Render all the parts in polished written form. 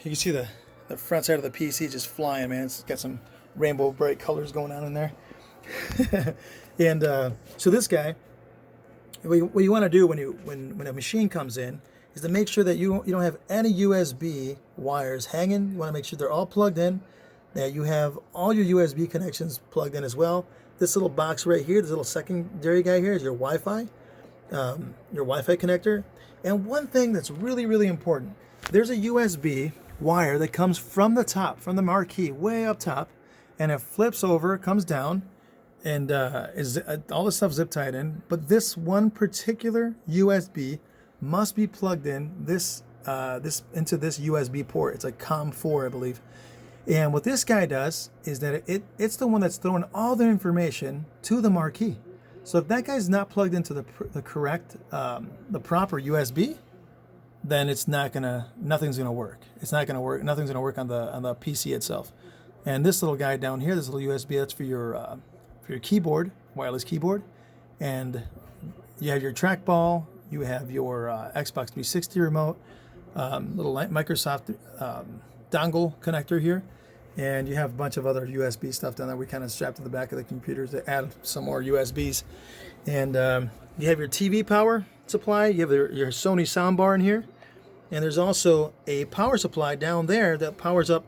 You can see the front side of the PC just flying, man. It's got some rainbow bright colors going on in there. And so this guy, what you want to do when a machine comes in is to make sure that you don't have any USB wires hanging. You want to make sure they're all plugged in, that you have all your USB connections plugged in as well. This little box right here, this little secondary guy here is your Wi-Fi connector. And one thing that's really, really important, there's a USB wire that comes from the top, from the marquee, way up top, and it flips over, comes down, and all the stuff zip tied in. But this one particular USB must be plugged in into this USB port. It's like COM4, I believe. And what this guy does is that it's the one that's throwing all the information to the marquee. So if that guy's not plugged into the correct, the proper USB, then nothing's gonna work. It's not gonna work. Nothing's gonna work on the PC itself. And this little guy down here, this little USB, that's for your keyboard, wireless keyboard, and you have your trackball. You have your Xbox 360 remote, little Microsoft dongle connector here, and you have a bunch of other USB stuff down there. We kind of strapped to the back of the computer to add some more USBs. And you have your TV power supply. You have your Sony soundbar in here, and there's also a power supply down there that powers up.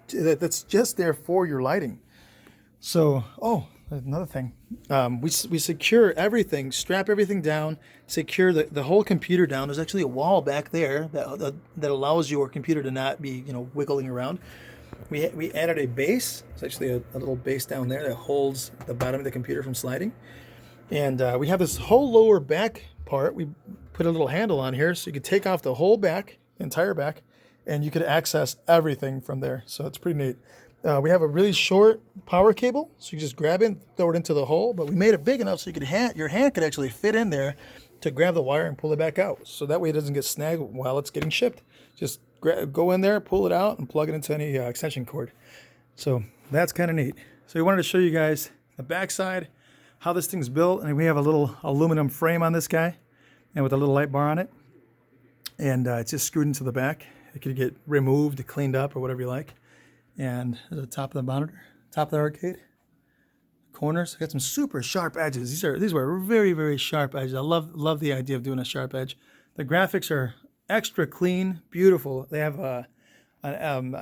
That's just there for your lighting. So, another thing, we secure everything, strap everything down, secure the whole computer down. There's actually a wall back there that allows your computer to not be wiggling around. We added a base. It's actually a little base down there that holds the bottom of the computer from sliding. And we have this whole lower back part. We put a little handle on here so you could take off the whole back, entire back, and you could access everything from there. So it's pretty neat. We have a really short power cable, so you just grab it and throw it into the hole, but we made it big enough so your hand could actually fit in there to grab the wire and pull it back out. So that way it doesn't get snagged while it's getting shipped. Just go in there, pull it out, and plug it into any extension cord. So that's kind of neat. So we wanted to show you guys the backside, how this thing's built, and we have a little aluminum frame on this guy, and with a little light bar on it, and it's just screwed into the back. It could get removed, cleaned up, or whatever you like. And at the top of the monitor, top of the arcade, corners, got some super sharp edges. These were very, very sharp edges. I love the idea of doing a sharp edge. The graphics are extra clean, beautiful. They have a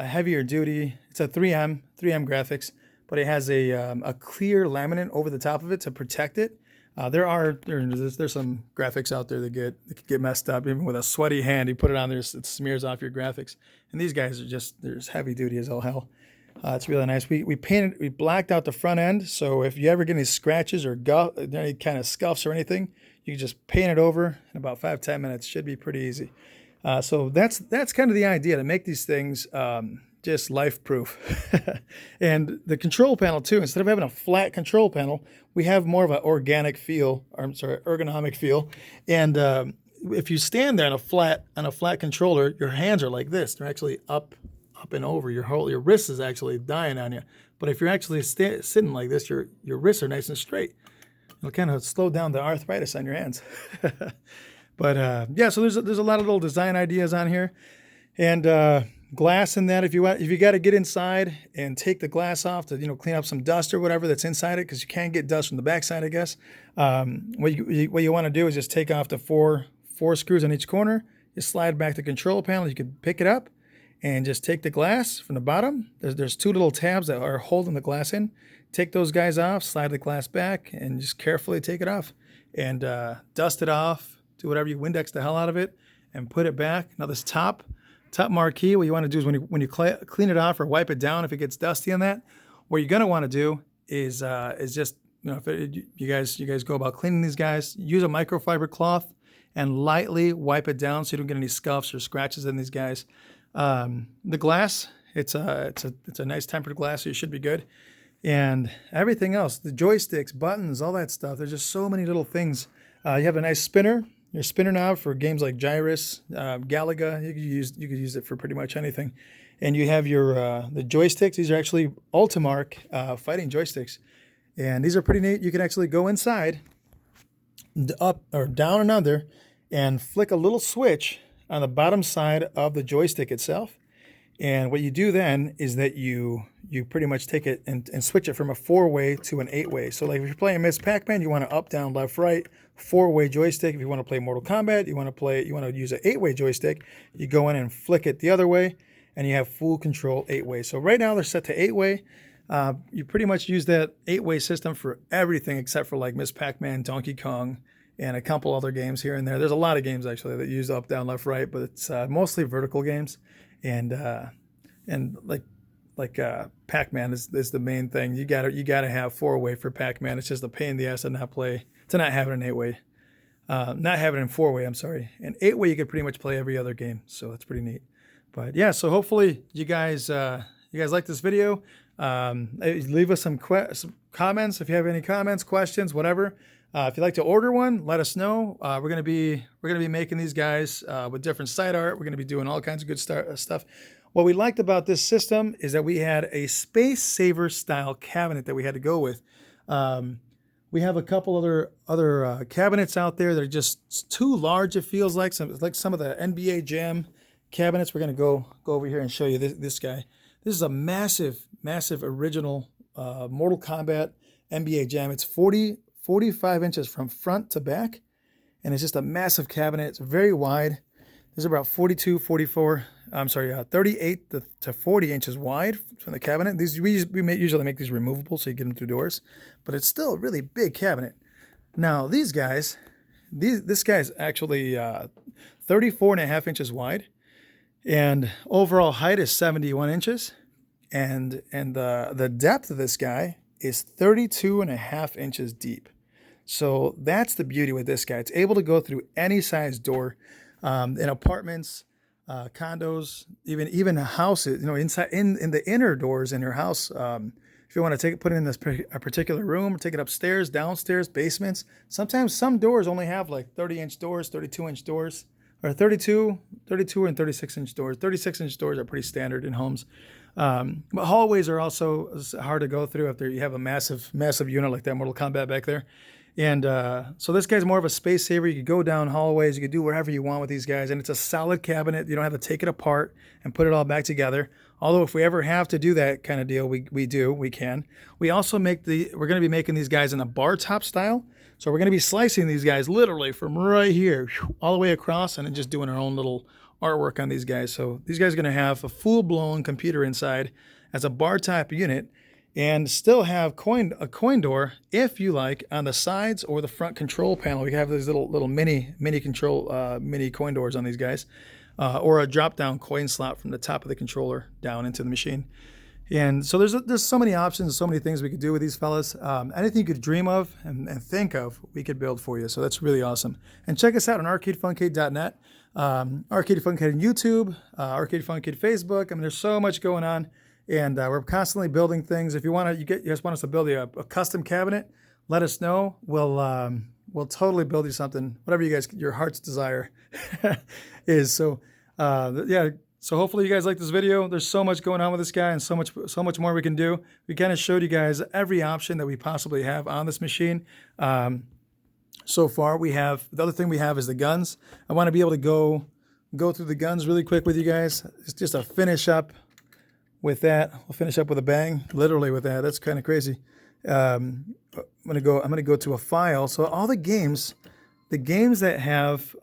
heavier duty. It's a 3M graphics, but it has a clear laminate over the top of it to protect it. There's some graphics out there that could get messed up. Even with a sweaty hand, you put it on there, it smears off your graphics. And these guys they're heavy duty as all hell. It's really nice. We blacked out the front end, so if you ever get any scratches or any kind of scuffs or anything, you can just paint it over in about 5-10 minutes. Should be pretty easy. So that's kind of the idea, to make these things just life-proof. And the control panel too, instead of having a flat control panel, we have more of an ergonomic feel. And if you stand there on a flat controller, your hands are like this. They're actually up and over. Your wrist is actually dying on you. But if you're actually sitting like this, your wrists are nice and straight. It'll kind of slow down the arthritis on your hands. But yeah, so there's a lot of little design ideas on here, and glass in that. If you got to get inside and take the glass off to clean up some dust or whatever that's inside it, because you can't get dust from the backside, I guess. What you want to do is just take off the four screws on each corner. You slide back the control panel. You can pick it up and just take the glass from the bottom. There's two little tabs that are holding the glass in. Take those guys off, slide the glass back, and just carefully take it off and dust it off. Do whatever, you Windex the hell out of it and put it back. Now this top marquee, what you want to do is when you clean it off or wipe it down if it gets dusty on that, what you're going to want to do is just, if you guys go about cleaning these guys, use a microfiber cloth and lightly wipe it down so you don't get any scuffs or scratches in these guys. The glass, it's a nice tempered glass, so you should be good. And everything else, the joysticks, buttons, all that stuff, there's just so many little things. You have a nice spinner. Your spinner knob for games like Gyrus, Galaga. You could use it for pretty much anything. And you have your the joysticks. These are actually Ultimark fighting joysticks, and these are pretty neat. You can actually go inside, up or down and under, and flick a little switch on the bottom side of the joystick itself, And what you do then is that you pretty much take it and switch it from a 4-way to an 8-way. So like if you're playing Miss Pac-Man, you want to up, down, left, right, 4-way joystick. If you want to play Mortal Kombat, you want to use an 8-way joystick, you go in and flick it the other way, and you have full control 8-way. So right now they're set to 8-way. You pretty much use that 8-way system for everything except for like Miss Pac-Man, Donkey Kong, and a couple other games here and there. There's a lot of games actually that use up, down, left, right, but it's mostly vertical games. And like Pac-Man is the main thing. You gotta have 4-way for Pac-Man. It's just a pain in the ass to not have it in 8-way, not have it in 4-way. I'm sorry. And 8-way you could pretty much play every other game, so that's pretty neat. But yeah, so hopefully you guys like this video. Leave us some comments if you have any comments, questions, whatever. If you'd like to order one, let us know. We're gonna be making these guys with different side art. We're gonna be doing all kinds of good stuff. What we liked about this system is that we had a Space Saver style cabinet that we had to go with. We have a couple other cabinets out there that are just too large. It feels like some of the NBA Jam cabinets. We're gonna go over here and show you this guy. This is a massive original Mortal Kombat NBA Jam. It's 45 inches from front to back, and it's just a massive cabinet. It's very wide. There's about 38 to 40 inches wide from the cabinet. We usually make these removable so you get them through doors, but it's still a really big cabinet. Now this guy's actually 34.5 inches wide, and overall height is 71 inches, and the depth of this guy is 32.5 inches deep. So that's the beauty with this guy. It's able to go through any size door, in apartments, condos, even houses. Inside in the inner doors in your house. If you want to put it in a particular room, take it upstairs, downstairs, basements. Sometimes some doors only have like 30-inch doors, 32-inch doors, or 32 and 36-inch doors. 36-inch doors are pretty standard in homes. But hallways are also hard to go through after you have a massive unit like that Mortal Kombat back there. And so this guy's more of a space saver. You could go down hallways. You could do whatever you want with these guys. And it's a solid cabinet. You don't have to take it apart and put it all back together. Although if we ever have to do that kind of deal, we can. We also we're going to be making these guys in a bar top style. So we're going to be slicing these guys literally from right here all the way across, and then just doing our own little artwork on these guys. So these guys are going to have a full-blown computer inside as a bar top unit, and still have a coin door, if you like, on the sides or the front control panel. We have these little mini control mini coin doors on these guys, or a drop down coin slot from the top of the controller down into the machine. And so there's so many options, so many things we could do with these fellas. Anything you could dream of and think of, we could build for you. So that's really awesome. And check us out on arcadefuncade.net, Arcade Funkade on YouTube, Arcade Funkade Facebook. I mean, there's so much going on. And we're constantly building things. If you just want us to build you a custom cabinet, let us know. We'll totally build you something, whatever your heart's desire is. So yeah. So hopefully you guys like this video. There's so much going on with this guy, and so much more we can do. We kind of showed you guys every option that we possibly have on this machine. So far, the other thing we have is the guns. I want to be able to go through the guns really quick with you guys. It's just a finish up with that. We'll finish up with a bang, literally with that. That's kind of crazy. I'm gonna go to a file. So all the games that have,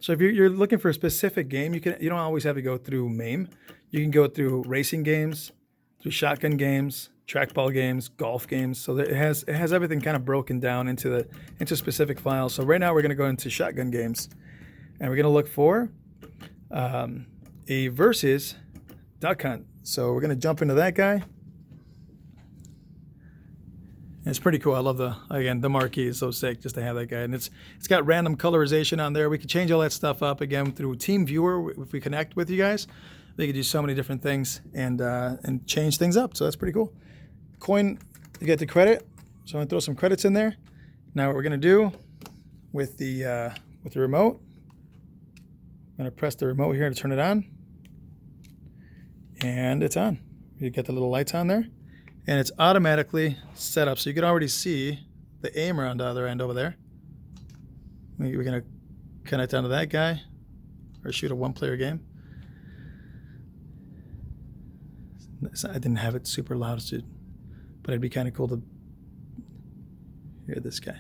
so if you're looking for a specific game, you don't always have to go through MAME. You can go through racing games, through shotgun games, trackball games, golf games. So it has everything kind of broken down into specific files. So right now we're gonna go into shotgun games, and we're gonna look for a versus duck hunt. So we're gonna jump into that guy. It's pretty cool. I love the marquee is so sick just to have that guy. And it's got random colorization on there. We can change all that stuff up again through Team Viewer. If we connect with you guys, we can do so many different things and change things up. So that's pretty cool. Coin, you get the credit. So I'm gonna throw some credits in there. Now what we're gonna do with the remote, I'm gonna press the remote here to turn it on. And it's on. You get the little lights on there. And it's automatically set up. So you can already see the aimer on the other end over there. We're going to connect onto that guy or shoot a one-player game. I didn't have it super loud, but it'd be kind of cool to hear this guy.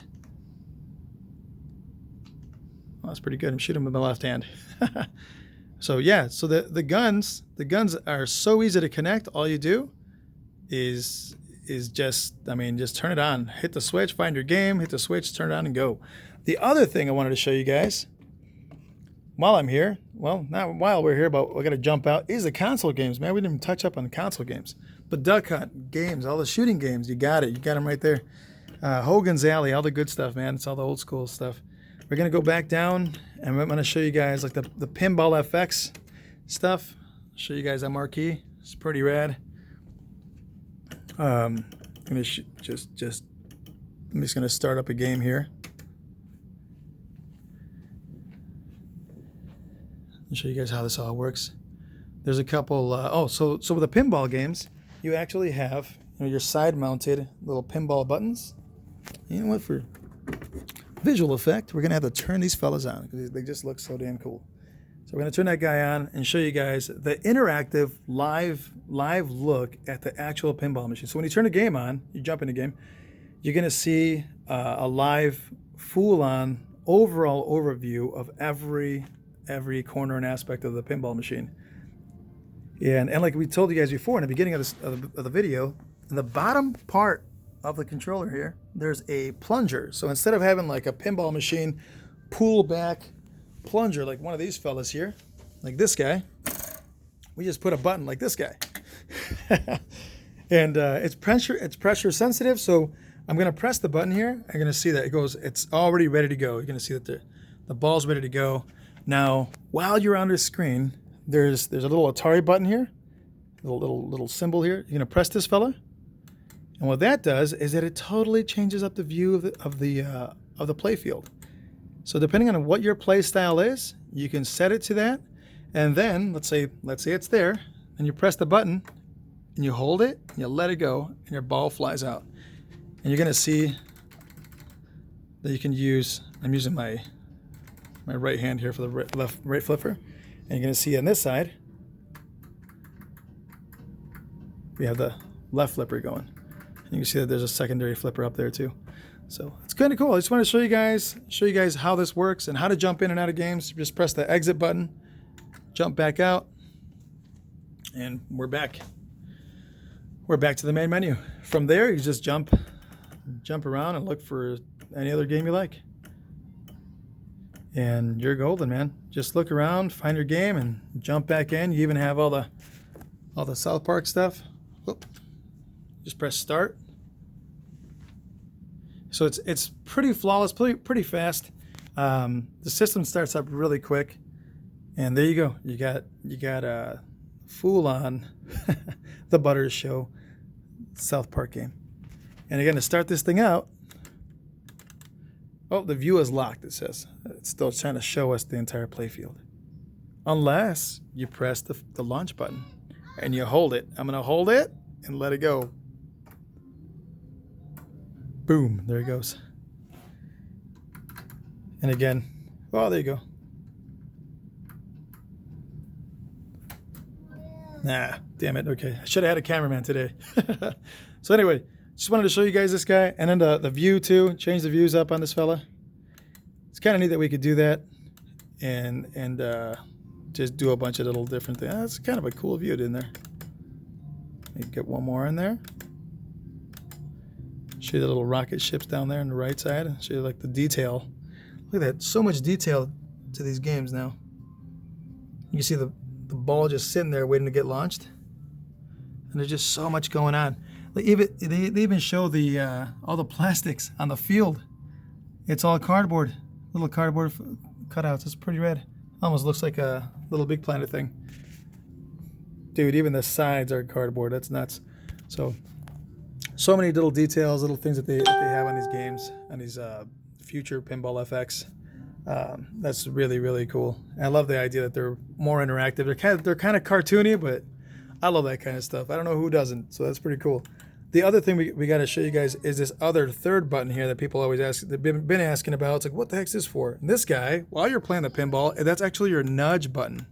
Oh, that's pretty good. I'm shooting with my left hand. So yeah, so the guns are so easy to connect. All you do is just, I mean, just turn it on, hit the switch, find your game, hit the switch, turn it on, and go. The other thing I wanted to show you guys while I'm here, well, not while we're here, but we're gonna jump out, is the console games. Man, we didn't even touch up on the console games, but Duck Hunt games, all the shooting games, you got them right there. Hogan's Alley, all the good stuff, man. It's all the old school stuff. We're gonna go back down, and I'm gonna show you guys like the Pinball FX stuff. Show you guys that marquee. It's pretty rad. I'm gonna I'm just gonna start up a game here. I'll show you guys how this all works. There's a couple. So with the pinball games, you actually have your side-mounted little pinball buttons. You know what? For visual effect, we're gonna have to turn these fellas on because they just look so damn cool. So we're gonna turn that guy on and show you guys the interactive live look at the actual pinball machine. So when you turn the game on, you jump in the game, you're gonna see a live, full-on overall overview of every corner and aspect of the pinball machine. And like we told you guys before in the beginning of the video, in the bottom part of the controller here, there's a plunger. So instead of having like a pinball machine pull back plunger like one of these fellas here, like this guy, we just put a button like this guy. And it's pressure sensitive, so I'm gonna press the button here. I'm gonna see that it's already ready to go. You're gonna see that the ball's ready to go. Now, while you're on the screen, there's a little Atari button here, little symbol here. You're gonna press this fella. And what that does is that it totally changes up the view of the play field. So depending on what your play style is, you can set it to that. And then let's say it's there, and you press the button, and you hold it, and you let it go, and your ball flies out. And you're gonna see that you can use. I'm using my right hand here for the right flipper, and you're gonna see on this side we have the left flipper going. You can see that there's a secondary flipper up there too. So it's kind of cool. I just want to show you guys how this works and how to jump in and out of games. Just press the exit button, jump back out, and we're back. We're back to the main menu. From there, you just jump around and look for any other game you like. And you're golden, man. Just look around, find your game, and jump back in. You even have all the South Park stuff. Whoop. Just press start. So it's pretty flawless, pretty fast. The system starts up really quick, and there you go. You got a full on the Butters Show South Park game. And again, to start this thing out, oh, the view is locked. It says it's still trying to show us the entire playfield, unless you press the launch button and you hold it. I'm gonna hold it and let it go. Boom, there it goes. And again, oh, there you go. Nah, damn it. Okay, I should have had a cameraman today. So anyway, just wanted to show you guys this guy, and then the view too. Change the views up on this fella. It's kind of neat that we could do that, and just do a bunch of little different things. That's kind of a cool view in there. Let me get one more in there. Show you the little rocket ships down there on the right side. Show you like the detail. Look at that, so much detail to these games now. You can see the ball just sitting there waiting to get launched, and there's just so much going on. They even show all the plastics on the field. It's all cardboard, little cardboard cutouts. It's pretty rad. Almost looks like a Little Big Planet thing. Dude, even the sides are cardboard. That's nuts. So many little details, little things that they have on these games, on these future Pinball FX. That's really, really cool. And I love the idea that they're more interactive. They're kind of cartoony, but I love that kind of stuff. I don't know who doesn't, so that's pretty cool. The other thing we got to show you guys is this other third button here that people always ask. They've been asking about. It's like, what the heck's this for? And this guy, while you're playing the pinball, that's actually your nudge button.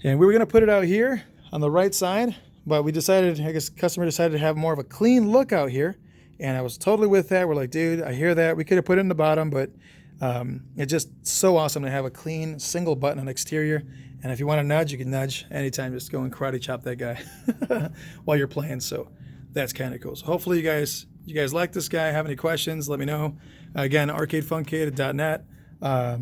And we were gonna put it out here. on the right side, but we decided, I guess customer decided to have more of a clean look out here, and I was totally with that. We're like, dude, I hear that. We could have put it in the bottom, but it's just so awesome to have a clean single button on exterior. And if you want to nudge, you can nudge anytime. Just go and karate chop that guy while you're playing. So that's kind of cool. So hopefully you guys like this guy. Have any questions, let me know. Again, arcadefuncade.net. Or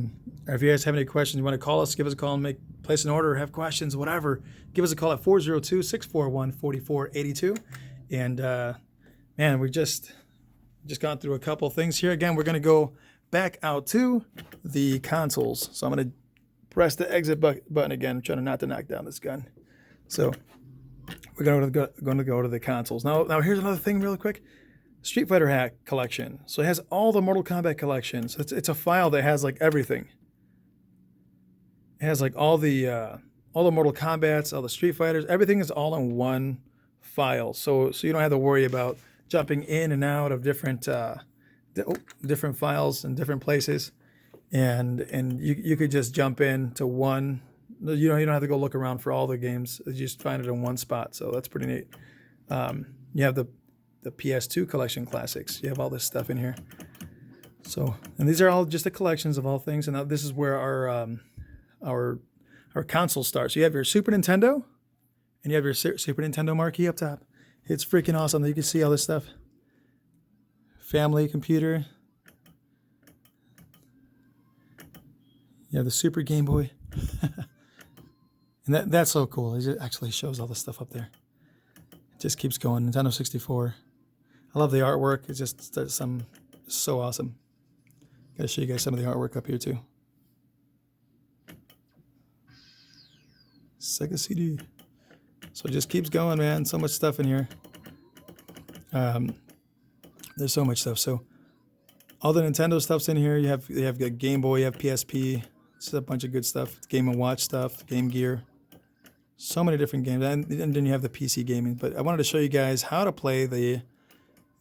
if you guys have any questions, you want to call us, give us a call and place an order, or have questions, whatever, give us a call at 402-641-4482. And man, we just gone through a couple things here. Again, we're going to go back out to the consoles. So I'm going to press the exit button again, trying not to knock down this gun. So we're going to go to the consoles. Now here's another thing really quick. Street Fighter Hack collection. So it has all the Mortal Kombat collections. It's a file that has like everything. It has like all the Mortal Kombats, all the Street Fighters. Everything is all in one file. So you don't have to worry about jumping in and out of different files and different places. And you could just jump in to one. You don't have to go look around for all the games. You just find it in one spot. So that's pretty neat. You have the PS2 collection classics. You have all this stuff in here. So, and these are all just the collections of all things. And now this is where our console starts. So you have your Super Nintendo, and you have your Super Nintendo marquee up top. It's freaking awesome that you can see all this stuff. Family computer. You have the Super Game Boy. And that's so cool. It actually shows all this stuff up there. It just keeps going. Nintendo 64. I love the artwork. It's just so awesome. Gotta show you guys some of the artwork up here too. Sega CD. So it just keeps going, man. So much stuff in here. There's so much stuff. So all the Nintendo stuff's in here. You have the Game Boy, you have PSP. It's a bunch of good stuff. Game & Watch stuff, Game Gear. So many different games. And then you have the PC gaming. But I wanted to show you guys how to play the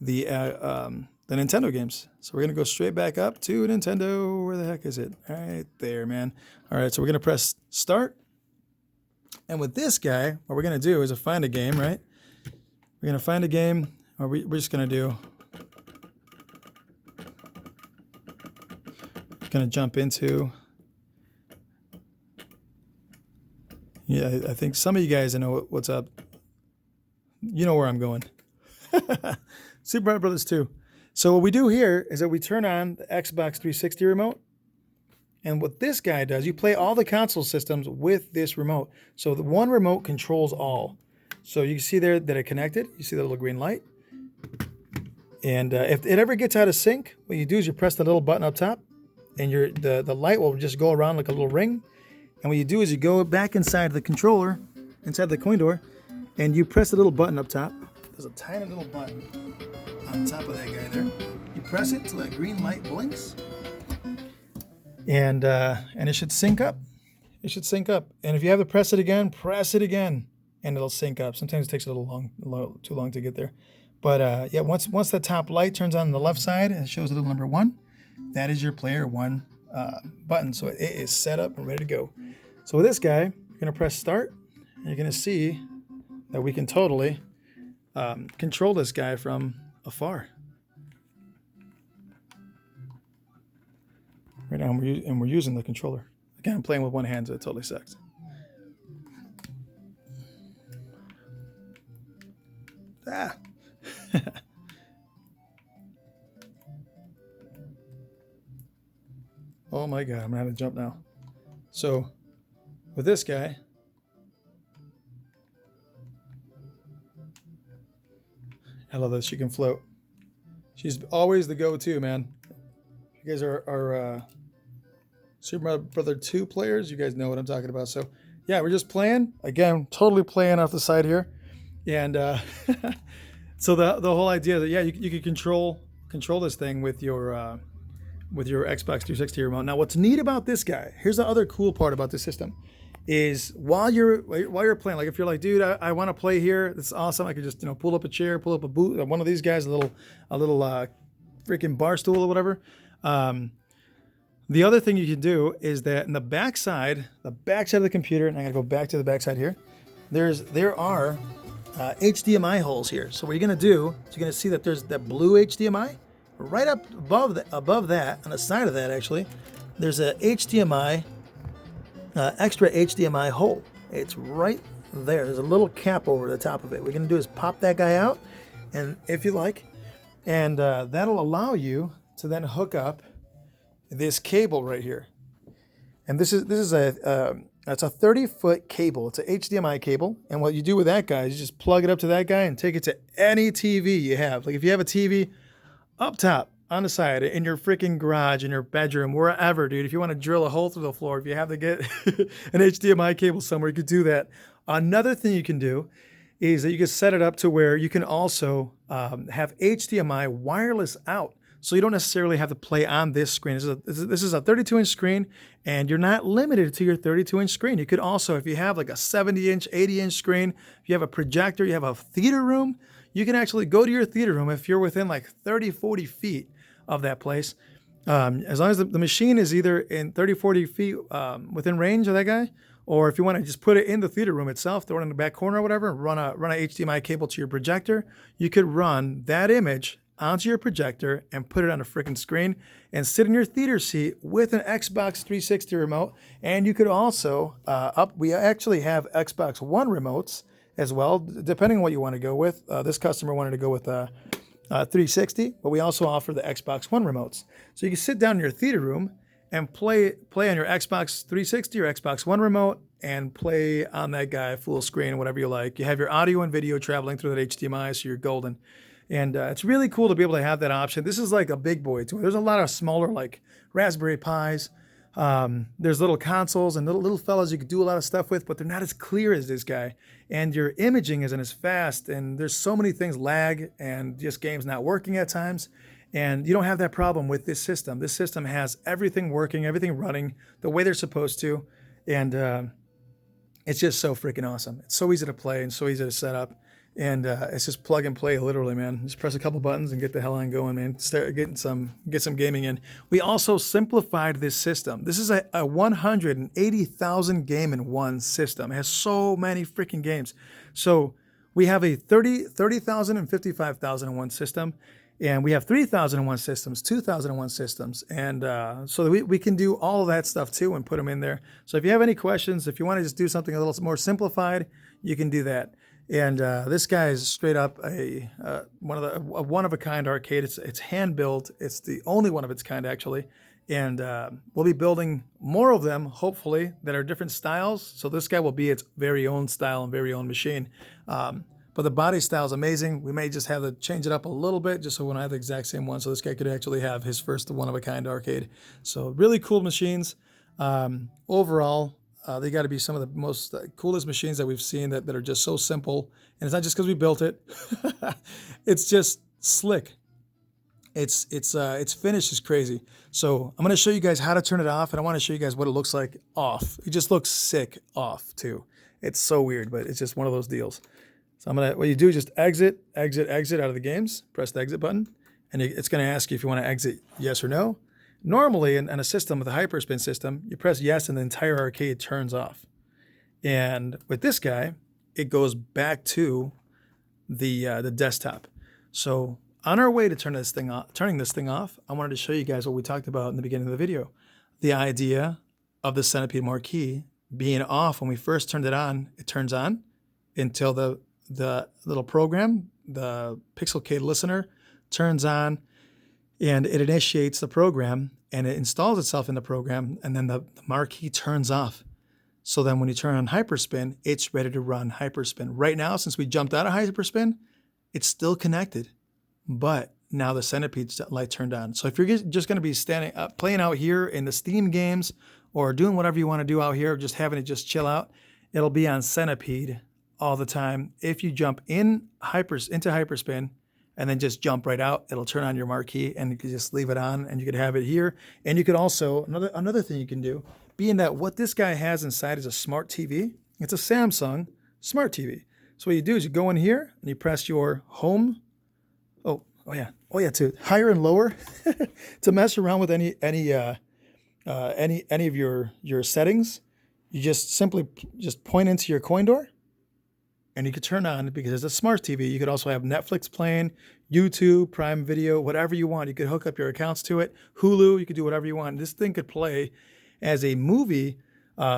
Nintendo games. So we're going to go straight back up to Nintendo. Where the heck is it? Right there, man. All right, so we're going to press start. And with this guy, what we're going to do is find a game, right? We're going to find a game, or we're just going to do... Going to jump into... Yeah, I think some of you guys know what's up. You know where I'm going. Super Mario Brothers 2. So what we do here is that we turn on the Xbox 360 remote. And what this guy does, you play all the console systems with this remote. So the one remote controls all. So you can see there that it connected. You see the little green light. And if it ever gets out of sync, what you do is you press the little button up top, and the light will just go around like a little ring. And what you do is you go back inside the controller, inside the coin door, and you press the little button up top. There's a tiny little button on top of that guy there. You press it till that green light blinks. And it should sync up. It should sync up. And if you have to press it again, and it'll sync up. Sometimes it takes a little too long to get there. But yeah, once the top light turns on the left side, and it shows the little number 1. That is your player 1 button. So it is set up and ready to go. So with this guy, you're gonna press start, and you're gonna see that we can totally control this guy from afar. Right now, we're using the controller. Again, I'm playing with one hand, so it totally sucks. Ah. Oh my God, I'm gonna have to jump now. So, with this guy, I love that she can float. She's always the go-to, man. You guys are Super Mario Brother 2 players. You guys know what I'm talking about. So, yeah, we're just playing. Again, totally playing off the side here. And so the whole idea that, yeah, you can control this thing with your Xbox 360 remote. Now, what's neat about this guy, here's the other cool part about this system, is while you're playing, like if you're like, dude, I want to play here, it's awesome. I could just pull up a chair, pull up a boot, one of these guys, a little freaking bar stool or whatever. The other thing you can do is that in the back side of the computer, and I gotta go back to the back side here, there are HDMI holes here. So what you're gonna do is you're gonna see that there's that blue HDMI right up above that, on the side of that actually. There's a HDMI extra HDMI hole. It's right there. There's a little cap over the top of it. What we're gonna do is pop that guy out, and if you like, and that'll allow you to then hook up this cable right here. And this is a it's a 30-foot cable. It's a HDMI cable. And what you do with that guy is you just plug it up to that guy and take it to any TV you have. Like if you have a TV up top, on the side, in your freaking garage, in your bedroom, wherever, dude. If you want to drill a hole through the floor, if you have to get an HDMI cable somewhere, you could do that. Another thing you can do is that you can set it up to where you can also have HDMI wireless out. So you don't necessarily have to play on this screen. This is a 32-inch screen, and you're not limited to your 32-inch screen. You could also, if you have like a 70-inch, 80-inch screen, if you have a projector, you have a theater room, you can actually go to your theater room if you're within like 30, 40 feet of that place. As long as the machine is either in 30, 40 feet within range of that guy, or if you want to just put it in the theater room itself, throw it in the back corner or whatever, and run a HDMI cable to your projector, you could run that image onto your projector and put it on a freaking screen and sit in your theater seat with an Xbox 360 remote. And you could also we actually have Xbox One remotes as well, depending on what you want to go with. This customer wanted to go with 360, but we also offer the Xbox One remotes. So you can sit down in your theater room and play on your Xbox 360 or Xbox One remote and play on that guy full screen, whatever you like. You have your audio and video traveling through that HDMI, so you're golden. And it's really cool to be able to have that option. This is like a big boy toy. There's a lot of smaller, like Raspberry Pis. There's little consoles and little fellas you could do a lot of stuff with, but they're not as clear as this guy. And your imaging isn't as fast. And there's so many things lag and just games not working at times. And you don't have that problem with this system. This system has everything working, everything running the way they're supposed to. And it's just so freaking awesome. It's so easy to play and so easy to set up. And it's just plug and play, literally, man. Just press a couple buttons and get the hell on going, man. Get some gaming in. We also simplified this system. This is a 180,000 game in one system. It has so many freaking games. So we have a 30,000 and 55,000 in one system. And we have 3,001 systems, 2,001 systems. And so we can do all of that stuff too and put them in there. So if you have any questions, if you want to just do something a little more simplified, you can do that. And this guy is straight up a one-of-a-kind arcade. It's hand-built. It's the only one of its kind, actually. And we'll be building more of them, hopefully, that are different styles. So this guy will be its very own style and very own machine. But the body style is amazing. We may just have to change it up a little bit just so we don't have the exact same one. So this guy could actually have his first one-of-a-kind arcade. So really cool machines. Overall, they got to be some of the most coolest machines that we've seen that are just so simple. And it's not just because we built it. It's just slick. Its finish is crazy. So I'm going to show you guys how to turn it off, and I want to show you guys what it looks like off. It just looks sick off too. It's so weird, but it's just one of those deals. So what you do is just exit out of the games, press the exit button, and it's going to ask you if you want to exit yes or no. Normally, in a system with a hyperspin system, you press yes and the entire arcade turns off. And with this guy, it goes back to the desktop. So on our way to turning this thing off, I wanted to show you guys what we talked about in the beginning of the video. The idea of the Centipede marquee being off when we first turned it on. It turns on until the little program, the Pixelcade listener, turns on. And it initiates the program, and it installs itself in the program, and then the marquee turns off. So then when you turn on Hyperspin, it's ready to run Hyperspin. Right now, since we jumped out of Hyperspin, it's still connected, but now the Centipede light turned on. So if you're just going to be playing out here in the Steam games or doing whatever you want to do out here, just having it just chill out, it'll be on Centipede all the time. If you jump into Hyperspin, and then just jump right out, it'll turn on your marquee, and you can just leave it on, and you could have it here. And you could also, another thing you can do, being that what this guy has inside is a smart TV. It's a Samsung smart TV. So what you do is you go in here, and you press your home. Oh yeah, to higher and lower, to mess around with any of your settings. You just simply point into your coin door, and you could turn on, because it's a smart TV, you could also have Netflix playing, YouTube, Prime Video, whatever you want. You could hook up your accounts to it. Hulu, you could do whatever you want. This thing could play as a movie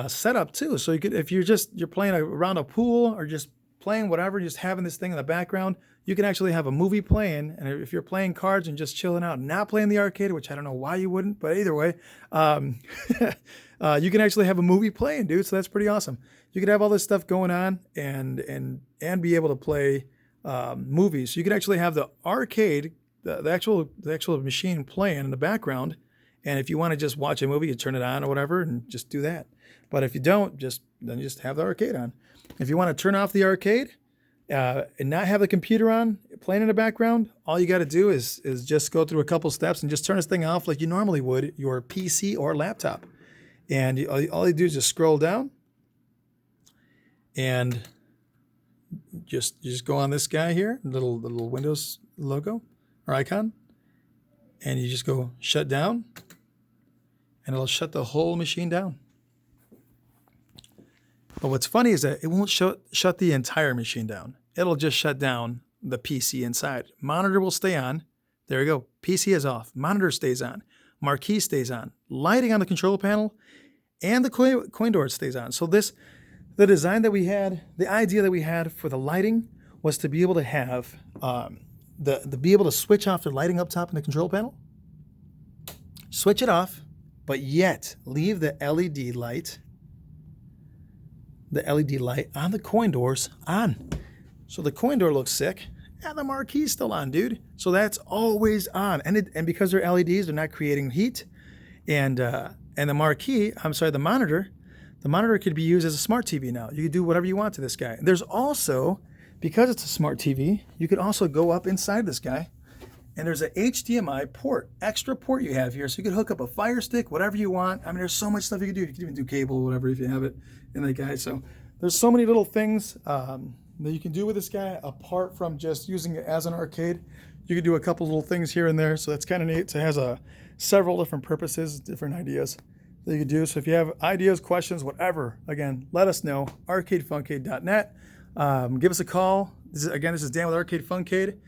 setup too. So you could, if you're playing around a pool or just playing whatever, just having this thing in the background, you can actually have a movie playing. And if you're playing cards and just chilling out, not playing the arcade, which I don't know why you wouldn't, but either way, you can actually have a movie playing, dude. So that's pretty awesome. You could have all this stuff going on and be able to play movies. So you could actually have the arcade, the actual machine playing in the background. And if you want to just watch a movie, you turn it on or whatever and just do that. But if you don't, then just have the arcade on. If you want to turn off the arcade and not have the computer on, playing in the background, all you got to do is just go through a couple steps and just turn this thing off like you normally would your PC or laptop. And all you do is just scroll down and just go on this guy here, the little Windows logo or icon, and you just go shut down, and it'll shut the whole machine down. But what's funny is that it won't shut the entire machine down. It'll just shut down the PC inside. Monitor will stay on. There you go. PC is off. Monitor stays on. Marquee stays on. Lighting on the control panel and the coin door stays on. So the design that we had, the idea that we had for the lighting was to be able to have be able to switch off the lighting up top in the control panel, switch it off, but yet leave the LED light on the coin doors on. So the coin door looks sick and the marquee's still on, dude. So that's always on. And because they're LEDs, they're not creating heat. And the monitor could be used as a smart TV now. You could do whatever you want to this guy. There's also, because it's a smart TV, you could also go up inside this guy, and there's an HDMI port, extra port you have here. So you could hook up a Fire Stick, whatever you want. I mean, there's so much stuff you can do. You can even do cable, whatever, if you have it in that guy. So there's so many little things that you can do with this guy apart from just using it as an arcade. You could do a couple little things here and there. So that's kind of neat. So it has several different purposes, different ideas that you could do. So if you have ideas, questions, whatever, again, let us know. arcadefuncade.net. Give us a call. This is Dan with Arcade Funkade.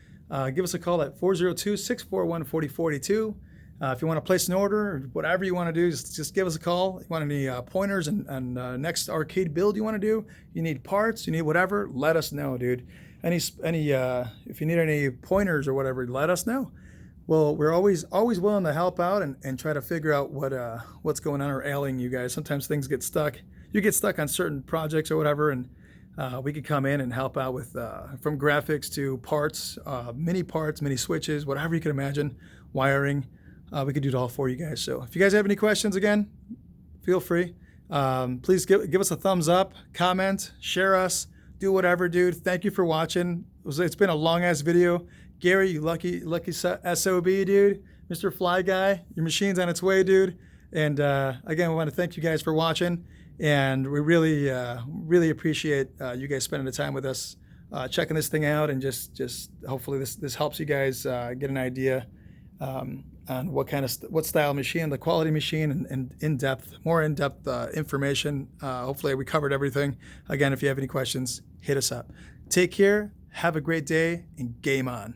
Give us a call at 402-641-4042. If you want to place an order or whatever you want to do, just give us a call. If you want any pointers and next arcade build you want to do, you need parts, you need whatever, let us know, dude. If you need any pointers or whatever, let us know. Well, we're always willing to help out and try to figure out what's going on or ailing you guys. Sometimes things get stuck. You get stuck on certain projects or whatever, and we could come in and help out with from graphics to parts, mini switches, whatever you can imagine, wiring. We could do it all for you guys. So if you guys have any questions, again, feel free. Please give us a thumbs up, comment, share us, do whatever, dude. Thank you for watching. It's been a long ass video. Gary, you lucky SOB, dude. Mr. Fly Guy, your machine's on its way, dude. And again, we want to thank you guys for watching. And we really appreciate you guys spending the time with us, checking this thing out, and just hopefully this helps you guys get an idea on what style machine, the quality machine, and more in-depth information. Hopefully we covered everything. Again, if you have any questions, hit us up. Take care, have a great day, and game on.